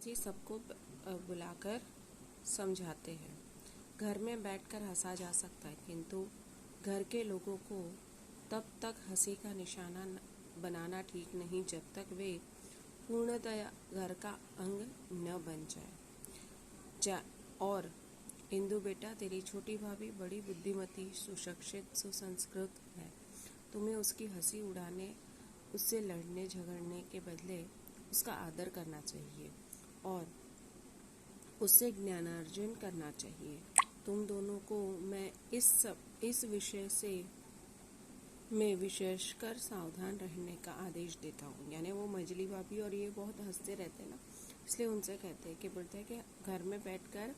दादाजी सबको बुलाकर समझाते हैं। घर में बैठकर हंसा जा सकता है, किंतु घर के लोगों को तब तक हंसी का निशाना बनाना ठीक नहीं जब तक वे पूर्णतया घर का अंग न बन जाए। और इंदु बेटा, तेरी छोटी भाभी बड़ी बुद्धिमती, सुशिक्षित, सुसंस्कृत है। तुम्हें उसकी हंसी उड़ाने, उससे लड़ने झगड़ने के बदले उसका आदर करना चाहिए और उससे ज्ञानार्जन करना चाहिए। तुम दोनों को मैं इस विषय से में विशेषकर सावधान रहने का आदेश देता हूँ। यानी वो मजली भाभी और ये बहुत हंसते रहते हैं ना, इसलिए उनसे कहते हैं कि बोलते हैं कि घर में बैठकर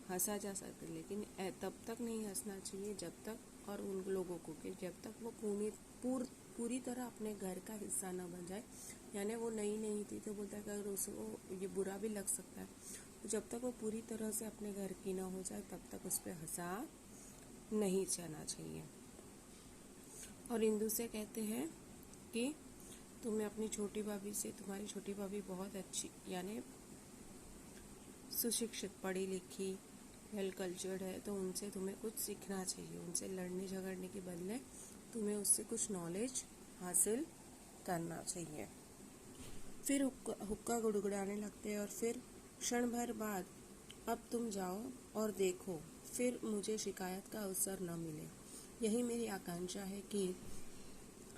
हंसा जा सकता है, लेकिन तब तक नहीं हंसना चाहिए जब तक, और उन लोगों को कि जब तक वो पूरी तरह अपने घर का हिस्सा न बन जाए। यानी वो नई थी तो बोलता है कि अगर उसको ये बुरा भी लग सकता है, तो जब तक वो पूरी तरह से अपने घर की ना हो जाए तब तक उस पर हंसा नहीं जाना चाहिए। और इंदु से कहते हैं कि तुम्हें अपनी छोटी भाभी से, तुम्हारी छोटी भाभी बहुत अच्छी, यानी सुशिक्षित, पढ़ी लिखी, वेल कल्चर्ड है, तो उनसे तुम्हें कुछ सीखना चाहिए। उनसे लड़ने झगड़ने के बदले तुम्हें उससे कुछ नॉलेज हासिल करना चाहिए। फिर हुक्का गुड़गुड़ाने लगते हैं और फिर क्षण भर बाद, अब तुम जाओ और देखो, फिर मुझे शिकायत का अवसर न मिले। यही मेरी आकांक्षा है कि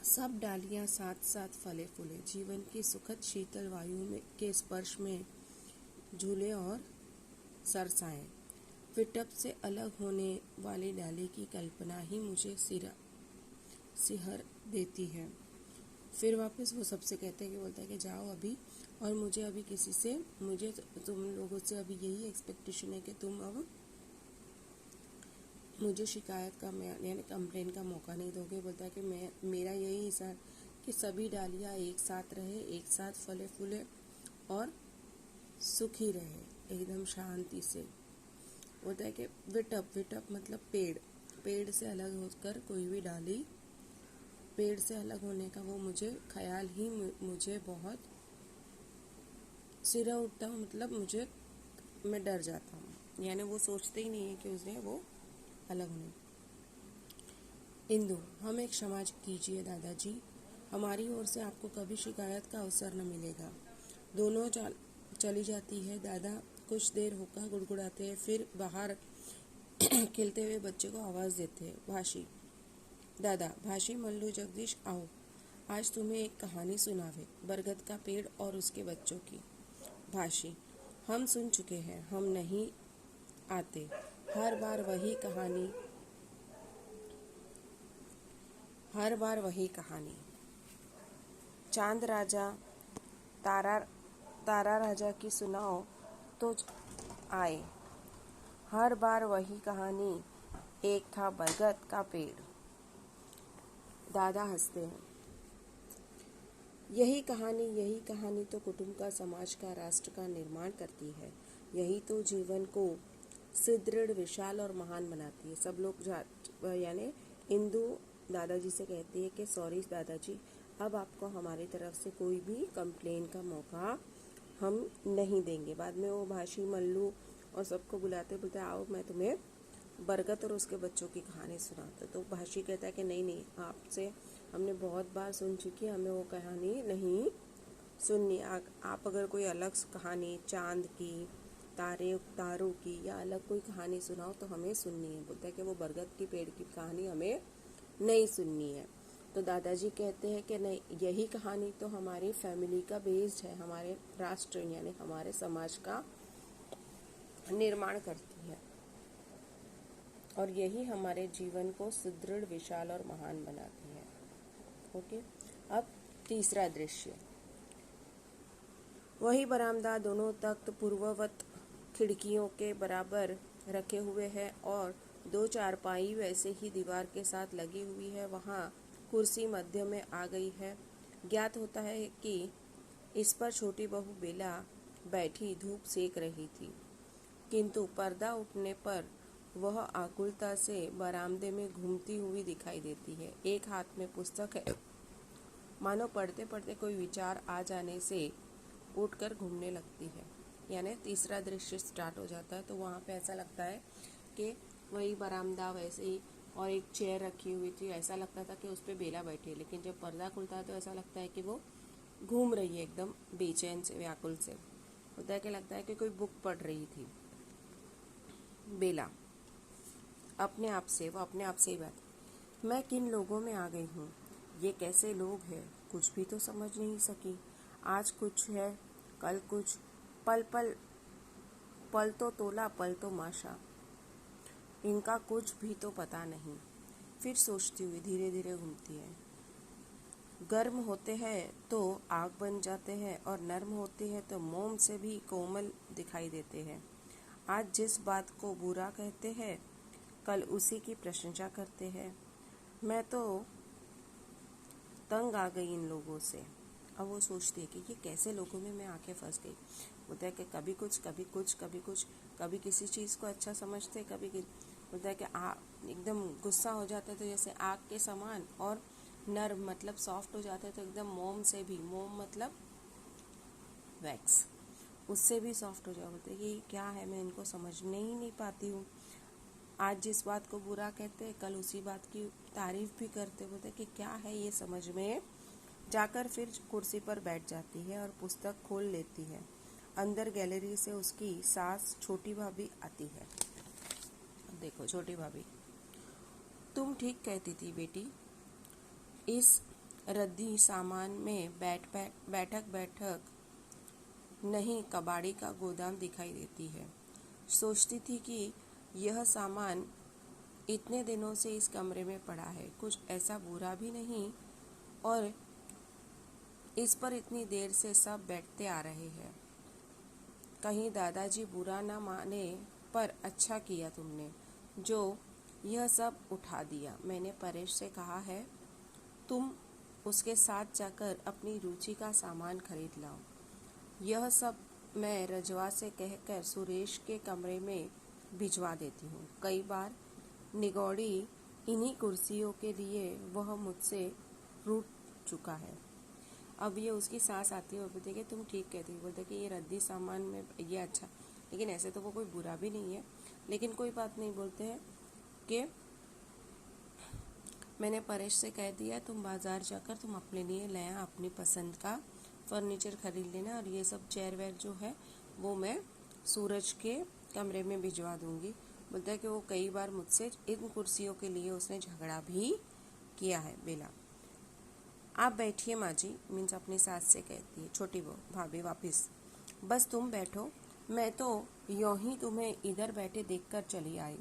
सब डालियां साथ साथ फले फूले, जीवन की सुखद शीतल वायु के स्पर्श में झूले और सरसाएं। विटप से अलग होने वाली डाली की कल्पना ही मुझे सिहर देती है। फिर वापस वो सबसे कहते हैं कि बोलता है कि जाओ अभी, और मुझे अभी मुझे तुम लोगों से अभी यही एक्सपेक्टेशन है कि तुम अब मुझे शिकायत का यानी कंप्लेन का मौका नहीं दोगे। बोलता है कि मेरा यही हिस्सा है कि सभी डालियाँ एक साथ रहे, एक साथ फले फूले और सुखी रहे, एकदम शांति से। बोलता है कि विटप मतलब पेड़ से अलग होकर कोई भी डाली, पेड़ से अलग होने का वो मुझे ख्याल ही मुझे बहुत सिरा उठता हूँ, मतलब मैं डर जाता हूँ। यानी वो सोचते ही नहीं है कि उसने वो अलग होने। इंदु, हमें क्षमा कीजिए दादाजी, हमारी ओर से आपको कभी शिकायत का अवसर न मिलेगा। दोनों चली जाती है। दादा कुछ देर हुक्का गुड़गुड़ाते हैं, फिर बाहर खेलते हुए बच्चे को आवाज़ देते हैं। दादा, भाषी, मल्लू, जगदीश, आओ, आज तुम्हें एक कहानी सुनावे, बरगद का पेड़ और उसके बच्चों की। भाषी, हम सुन चुके हैं, हम नहीं आते। हर बार वही कहानी। चांद राजा, तारा राजा की सुनाओ तो आए। हर बार वही कहानी, एक था बरगद का पेड़। दादा हंसते हैं। यही कहानी तो कुटुंब का, समाज का, राष्ट्र का निर्माण करती है। यही तो जीवन को सुदृढ़, विशाल और महान बनाती है। सब लोग यानी इंदु दादाजी से कहती है कि सॉरी दादाजी, अब आपको हमारी तरफ से कोई भी कंप्लेन का मौका हम नहीं देंगे। बाद में वो भाषी, मल्लू और सबको बोलते आओ, मैं तुम्हें बरगद और उसके बच्चों की कहानी सुनाता। तो भाषी कहता है कि नहीं, आपसे हमने बहुत बार सुन चुकी है, हमें वो कहानी नहीं सुननी। आप अगर कोई अलग कहानी, चांद की, तारों की या अलग कोई कहानी सुनाओ तो हमें सुननी है। बोलता है कि वो बरगद की पेड़ की कहानी हमें नहीं सुननी है। तो दादाजी कहते हैं कि नहीं, यही कहानी तो हमारी फैमिली का बेस्ड है, हमारे राष्ट्र यानी हमारे समाज का निर्माण करती है और यही हमारे जीवन को सुदृढ़, विशाल और महान बनाती है। ओके, अब तीसरा दृश्य। वही बरामदा, दोनों तख्त पूर्ववत खिड़कियों के बराबर रखे हुए हैं और 2 चारपाई वैसे ही दीवार के साथ लगी हुई है। वहाँ कुर्सी मध्य में आ गई है। ज्ञात होता है कि इस पर छोटी बहू बेला बैठी धूप सेक रही थी, किंतु पर्दा उठने पर वह आकुलता से बरामदे में घूमती हुई दिखाई देती है। एक हाथ में पुस्तक है, मानो पढ़ते पढ़ते कोई विचार आ जाने से उठकर घूमने लगती है। यानी तीसरा दृश्य स्टार्ट हो जाता है। तो वहाँ पे ऐसा लगता है कि वही बरामदा वैसे ही और एक चेयर रखी हुई थी, ऐसा लगता था कि उस पर बेला बैठी है, लेकिन जब पर्दा खुलता है तो ऐसा लगता है कि वो घूम रही है एकदम बेचैन से, व्याकुल से। होता है कि लगता है कि कोई बुक पढ़ रही थी। बेला अपने आप से, वो अपने आप से ही बात, मैं किन लोगों में आ गई हूँ, ये कैसे लोग हैं, कुछ भी तो समझ नहीं सकी। आज कुछ है, कल कुछ, पल पल, पल तो तोला, पल तो माशा, इनका कुछ भी तो पता नहीं। फिर सोचती हुई धीरे धीरे घूमती है। गर्म होते हैं तो आग बन जाते हैं और नर्म होते हैं तो मोम से भी कोमल दिखाई देते हैं। आज जिस बात को बुरा कहते हैं, कल उसी की प्रशंसा करते हैं। मैं तो तंग आ गई इन लोगों से। अब वो सोचती है कि ये कैसे लोगों में मैं आके फंस गई। होता है कि कभी कुछ, कभी कुछ, कभी कुछ, कभी किसी चीज़ को अच्छा समझते, होता है कि एकदम गुस्सा हो जाता है तो जैसे आग के समान, और नर्म मतलब सॉफ्ट हो जाता है तो एकदम मोम से भी, मोम मतलब वैक्स, उससे भी सॉफ्ट हो जाओ। बोलते हैं ये क्या है, मैं इनको समझने ही नहीं पाती हूँ। आज जिस बात को बुरा कहते हैं, कल उसी बात की तारीफ भी करते। बोलते कि क्या है ये समझ में। जाकर फिर कुर्सी पर बैठ जाती है और पुस्तक खोल लेती है। अंदर गैलरी से उसकी सास छोटी भाभी आती है। देखो छोटी भाभी, तुम ठीक कहती थी बेटी, इस रद्दी सामान में बैठक बैठक नहीं कबाड़ी का गोदाम दिखाई देती है। सोचती थी कि यह सामान इतने दिनों से इस कमरे में पड़ा है, कुछ ऐसा बुरा भी नहीं, और इस पर इतनी देर से सब बैठते आ रहे हैं। कहीं दादाजी बुरा ना माने, पर अच्छा किया तुमने जो यह सब उठा दिया। मैंने परेश से कहा है तुम उसके साथ जाकर अपनी रुचि का सामान खरीद लाओ। यह सब मैं रजवा से कहकर सुरेश के कमरे में भिजवा देती हूँ। कई बार निगौड़ी इन्हीं कुर्सियों के लिए वह मुझसे रूठ चुका है। अब ये उसकी सास आती है और बोलती है कि तुम ठीक कहती हो। बोलते कि ये रद्दी सामान में ये अच्छा, लेकिन ऐसे तो वो कोई बुरा भी नहीं है, लेकिन कोई बात नहीं। बोलते हैं कि मैंने परेश से कह दिया तुम बाज़ार जाकर तुम अपने लिए नया अपनी पसंद का फर्नीचर खरीद लेना, और ये सब चेयर वेयर जो है वो मैं सूरज के कमरे में भिजवा दूंगी। बोलता है कि वो कई बार मुझसे इन कुर्सियों के लिए उसने झगड़ा भी किया है। बेला, आप बैठिए माँ जी, मीन्स अपनी सास से कहती है छोटी भाभी वापस, बस तुम बैठो, मैं तो यूं ही तुम्हें इधर बैठे देखकर चली आई।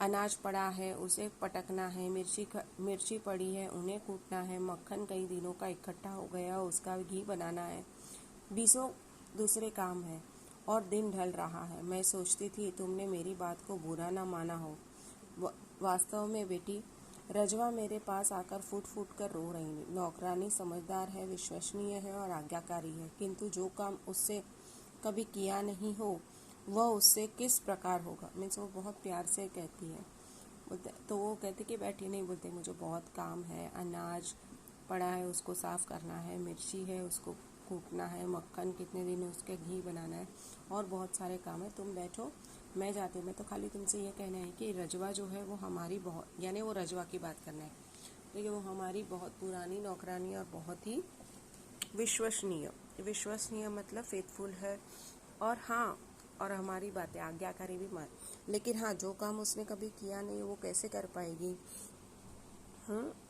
अनाज पड़ा है उसे पटकना है, मिर्ची पड़ी है उन्हें कूटना है, मक्खन कई दिनों का इकट्ठा हो गया उसका घी बनाना है, बीसों दूसरे काम है और दिन ढल रहा है। मैं सोचती थी तुमने मेरी बात को बुरा ना माना हो। वास्तव में बेटी, रजवा मेरे पास आकर फूट फूट कर रो रही। नौकरानी समझदार है, विश्वसनीय है और आज्ञाकारी है, किंतु जो काम उससे कभी किया नहीं हो वह उससे किस प्रकार होगा। मीन्स वो बहुत प्यार से कहती है। तो वो कहते कि बैठी नहीं, बोलते मुझे बहुत काम है, अनाज पड़ा है उसको साफ़ करना है, मिर्ची है उसको कूटना है, मक्खन कितने दिन उसके घी बनाना है, और बहुत सारे काम है, तुम बैठो मैं जाती हूँ। मैं तो खाली तुमसे ये कहना है कि रजवा जो है वो हमारी बहुत, यानी वो रजवा की बात करना है, देखिए वो हमारी बहुत पुरानी नौकरानी और बहुत ही विश्वसनीय मतलब फेथफुल है, और हाँ, और हमारी बातें आज्ञाकारी भी मान, लेकिन हाँ जो काम उसने कभी किया नहीं वो कैसे कर पाएगी,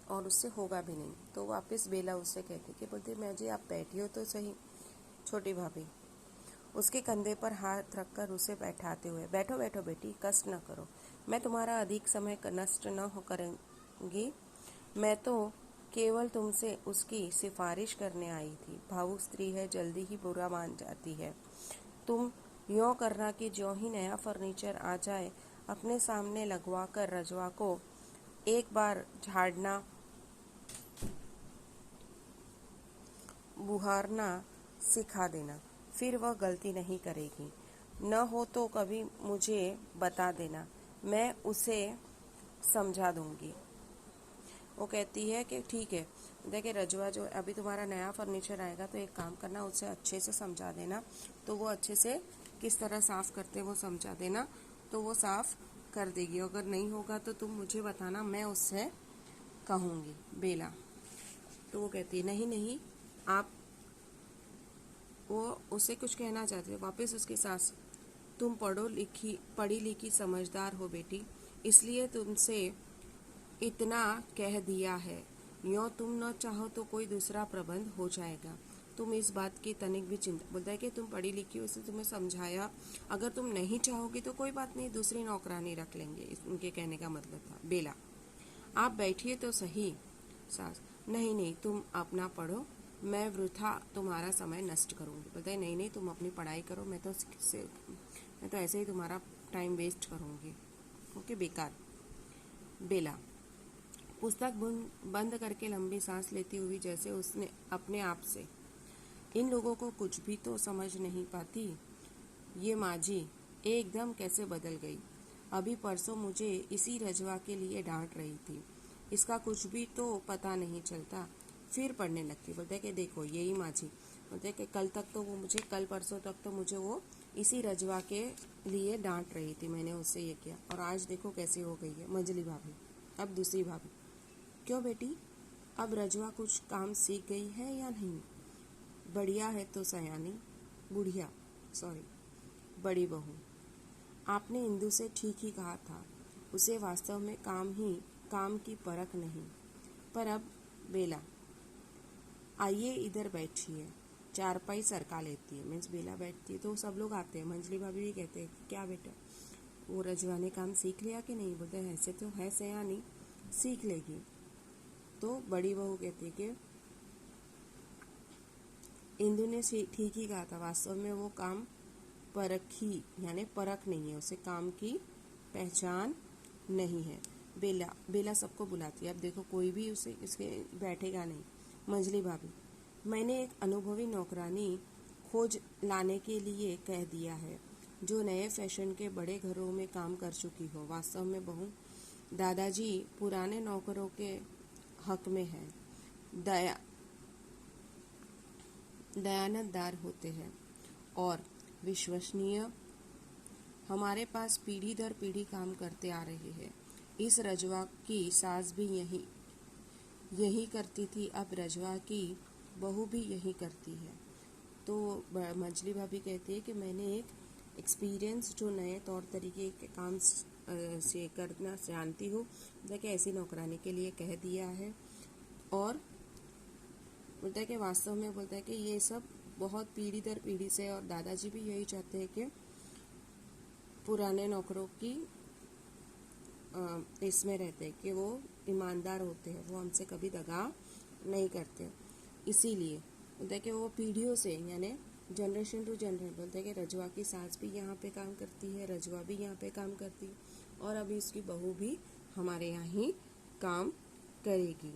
और उससे होगा भी नहीं। तो वापस बेला उससे कहती कि बोलते मैं जी आप बैठी हो तो सही। छोटी भाभी उसके कंधे पर हाथ रखकर उसे बैठाते हुए, बैठो बैठो बेटी, कष्ट न करो, मैं तुम्हारा अधिक समय नष्ट न हो करूँगी, मैं तो केवल तुमसे उसकी सिफारिश करने आई थी। भावुक स्त्री है, जल्दी ही बुरा मान जाती है। तुम यों करना कि ज्यों ही नया फर्नीचर आ जाए अपने सामने लगवा कर रजवा को एक बार झाड़ना बुहारना सिखा देना, फिर वह गलती नहीं करेगी। न हो तो कभी मुझे बता देना, मैं उसे समझा दूंगी। वो कहती है कि ठीक है, देखिए रजवा जो अभी तुम्हारा नया फर्नीचर आएगा तो एक काम करना, उसे अच्छे से समझा देना तो वो अच्छे से किस तरह साफ करते वो समझा देना, तो वो साफ कर देगी। अगर नहीं होगा तो तुम मुझे बताना, मैं उससे कहूँगी। बेला तो वो कहती है नहीं नहीं, आप, वो उसे कुछ कहना चाहती है। वापस उसकी सास, तुम पढ़ी लिखी समझदार हो बेटी, इसलिए तुमसे इतना कह दिया है। यो तुम न चाहो तो कोई दूसरा प्रबंध हो जाएगा, तुम इस बात की तनिक भी चिंता। बोलता है कि तुम पढ़ी लिखी हो, इसलिए तुम्हें समझाया, अगर तुम नहीं चाहोगी तो कोई बात नहीं, दूसरी नौकरानी रख लेंगे, उनके कहने का मतलब था। बेला आप बैठिए तो सही। सास नहीं नहीं, तुम अपना पढ़ो, मैं वृथा तुम्हारा समय नष्ट करूंगी। बोलता है नहीं नहीं, तुम अपनी पढ़ाई करो, मैं तो ऐसे ही तुम्हारा टाइम वेस्ट करूंगी। ओके, बेकार। बेला पुस्तक बंद करके लंबी सांस लेती हुई जैसे उसने अपने आप से, इन लोगों को कुछ भी तो समझ नहीं पाती। ये माँ जी एकदम कैसे बदल गई। अभी परसों मुझे इसी रजवा के लिए डांट रही थी, इसका कुछ भी तो पता नहीं चलता, फिर पढ़ने लगती। बोलते कि देखो यही माँ जी, बोलते कि कल परसों तक तो मुझे वो इसी रजवा के लिए डांट रही थी, मैंने उससे ये किया, और आज देखो कैसी हो गई है। मंजली भाभी, अब दूसरी भाभी, क्यों बेटी, अब रजवा कुछ काम सीख गई है या नहीं? बढ़िया है तो सयानी, बुढ़िया सॉरी बड़ी बहू, आपने इंदु से ठीक ही कहा था, उसे वास्तव में काम की परख नहीं। पर अब बेला आइए इधर बैठिए, चारपाई सरका लेती है। मीन्स बेला बैठती है तो सब लोग आते हैं। मंजली भाभी भी कहते हैं क्या बेटा, वो रजवा ने काम सीख लिया कि नहीं? बोलते हैं ऐसे तो है सयानी, सीख लेगी। तो बड़ी बहू कहती है कि इंदु ने ठीक ही कहा था, वास्तव में वो काम परखी यानी परख नहीं है, उसे काम की पहचान नहीं है। बेला सबको बुलाती है। अब देखो कोई भी उसे इसके बैठेगा नहीं। मंजली भाभी, मैंने एक अनुभवी नौकरानी खोज लाने के लिए कह दिया है, जो नए फैशन के बड़े घरों में काम कर चुकी हो। वास्तव में बहू, दादाजी पुराने नौकरों के हक में है, दयानतदार होते हैं और विश्वसनीय। हमारे पास पीढ़ी दर पीढ़ी काम करते आ रहे हैं। इस रजवा की सास भी यही करती थी, अब रजवा की बहू भी यही करती है। तो मंजली भाभी कहती है कि मैंने एक एक्सपीरियंस जो नए तौर तरीके के काम से करना जानती हूँ, कि ऐसी नौकरानी के लिए कह दिया है। और बोलता है कि वास्तव में बोलता है कि ये सब बहुत पीढ़ी दर पीढ़ी से, और दादाजी भी यही चाहते हैं कि पुराने नौकरों की इसमें रहते हैं कि वो ईमानदार होते हैं, वो हमसे कभी दगा नहीं करते। इसीलिए बोलते हैं कि वो पीढ़ियों से यानी जनरेशन टू जनरेशन, बोलते हैं कि रजवा की सास भी यहाँ पे काम करती है, रजवा भी यहाँ पे काम करती है, और अभी उसकी बहू भी हमारे यहाँ ही काम करेगी।